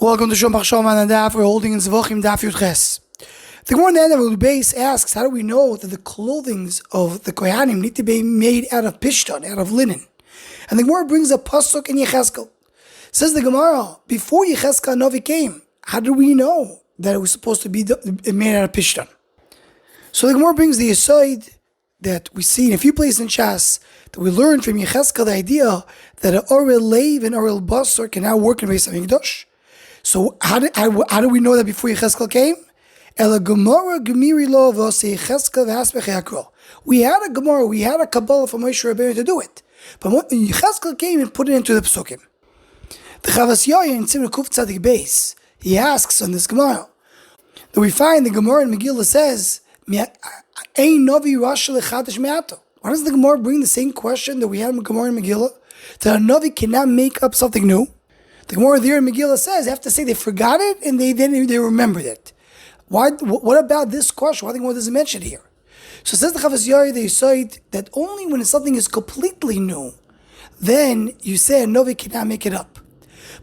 Welcome to Shom Chashom and Daf. We're holding in Zevachim Daf Yechezkel. The Gemara in the end of the base asks, how do we know that the clothings of the Kohanim need to be made out of pishtan, out of linen? And the Gemara brings a Pasuk in Yechezkel. Says the Gemara, before Yechezkel Hanavi came, how do we know that it was supposed to be made out of pishtan? So the Gemara brings the aside that we see in a few places in Shas, that we learn from Yechezkel the idea that an Orel Leiv and Orel Basar can now work in Beis HaMikdash. So how do we know that before Yechezkel came? We had a Gemara, we had a Kabbalah from Moshe Rabbeinu to do it. But when Yechezkel came and put it into the Pesukim. The Chavas Yair in Tzimra Kuf Tzadik Beis, he asks on this Gemara, that we find the Gemara in Megillah says, Ein Navi Rasha Lechadash Me'ato. Why does the Gemara bring the same question that we had in Gemara in Megillah? That a Navi cannot make up something new? The Gemara there in Megillah says, they have to say they forgot it and they remembered it. Why? What about this question? Why the Gemara doesn't mention it here? So it says the Chavas Yair, they cite that only when something is completely new, then you say a Navi cannot make it up.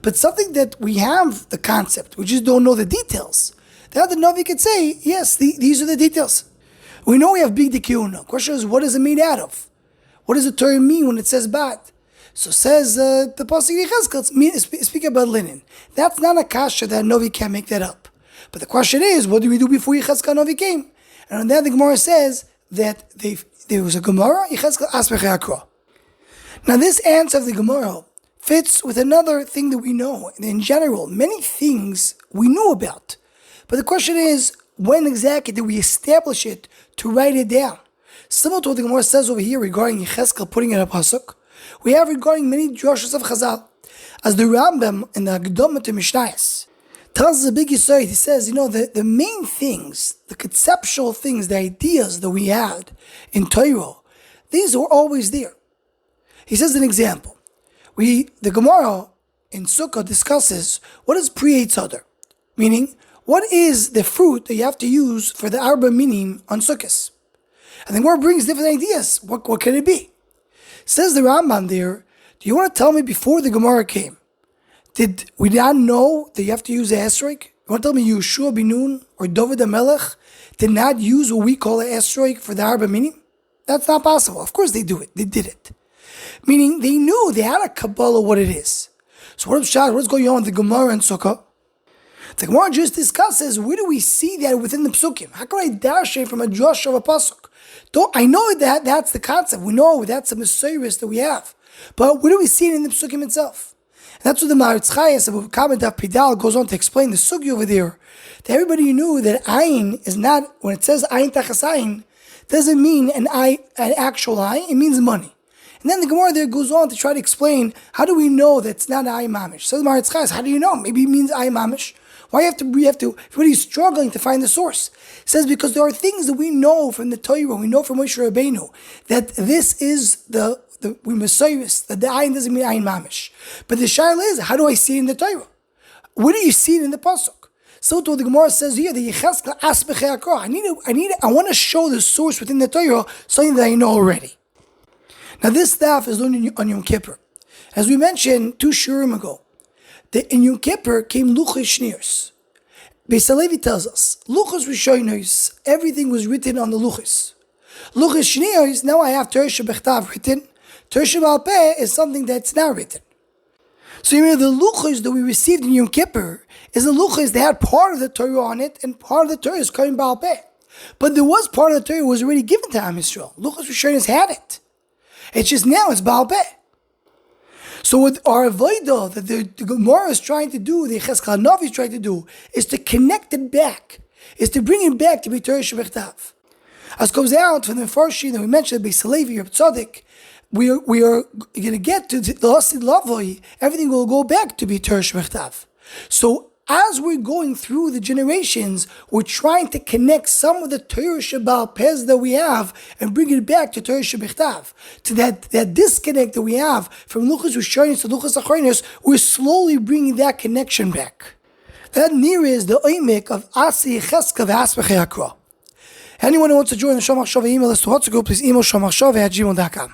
But something that we have the concept, we just don't know the details, that the Navi could say, yes, these are the details. We know we have big dikiyuna. Question is, what is it made out of? What does the Torah mean when it says bat? So says the Pasuk Yechezkel, speak about linen. That's not a kasha that Navi can't make that up. But the question is, what do we do before Yechezkel Navi came? And on that the Gemara says that there was a Gemara, Yechezkel Asbech Akra. Now this answer of the Gemara fits with another thing that we know. In general, many things we knew about. But the question is, when exactly did we establish it to write it down? Similar to what the Gemara says over here regarding Yechezkel putting in a Pasuk, we have regarding many drashos of Chazal. As the Rambam in the Akdama to Mishnayos tells us a big yesod, he says, the main things, the conceptual things, the ideas that we had in Torah, these were always there. He says an example. The Gemara in Sukkah discusses what is pre-Eitz Hadar, meaning what is the fruit that you have to use for the Arba Minim on Sukkot. And the Gemara brings different ideas. What can it be? Says the Rambam there, do you want to tell me before the Gemara came, did we not know that you have to use a esrog? You want to tell me Yeshua bin Nun or David HaMelech did not use what we call an esrog for the Arba Minim? That's not possible. Of course they do it. They did it. Meaning they knew, they had a Kabbalah what it is. So what's going on with the Gemara and Sukkah? The Gemara just discusses, where do we see that within the Pesukim? How can I dash it from a drush of a Pasuk? I know that that's the concept. We know that's a Messiris that we have. But where do we see it in the Pesukim itself? And that's what the Maharitz Chayes of Comment of Pidal goes on to explain the sugi over there. That everybody knew that ayin is not, when it says ayin tachas ayin, doesn't mean an actual ayin, it means money. And then the Gemara there goes on to try to explain, how do we know that it's not ayin mamish? So the Maharitz Chayes, how do you know? Maybe it means ayin mamish. Why we have to, everybody's struggling to find the source. It says because there are things that we know from the Torah, we know from Moshe Rabbeinu, that this is we Messiris, that the ayin doesn't mean ayin mamish. But the shaila is, how do I see it in the Torah? Where do you see it in the Pasuk? So to what the Gemara says here, the Yechezkel Asbech Akra. I want to show the source within the Torah, something that I know already. Now this staff is learned on Yom Kippur. As we mentioned 2 shurim ago, in Yom Kippur came Luchos Shnios. Beis HaLevi tells us, Luchos Rishonos, everything was written on the Luchos. Luchos Shnios, now I have Torah Shebechtav written. Torah Sheba'al Peh is something that's not written. So you mean the Luchos that we received in Yom Kippur is the Luchos that had part of the Torah on it, and part of the Torah is coming Ba'al Peh. But there was part of the Torah that was already given to Am Yisrael. Luchos Rishonos had it. It's just now it's Ba'al Peh. So what our avodah that the Gemara is trying to do, the Yechezkel Hanavi is trying to do, is to connect it back, is to bring it back to be Torah Shebechtav. As comes out from the first sheet that we mentioned, Beis HaLevi or Tzaddik, we are going to get to the Hasid Lavoi, everything will go back to be Torah Shebechtav. So as we're going through the generations, we're trying to connect some of the Torah Sheba'al Peh that we have and bring it back to Torah Shebechtav. To that disconnect that we have from Luchos Rishonos to Luchos Achronos, we're slowly bringing that connection back. That near is the oimek of Asi Yechezkel Asbech Akra. Anyone who wants to join the Shom Machshava email list to WhatsApp group, please email shomachshava@gmail.com.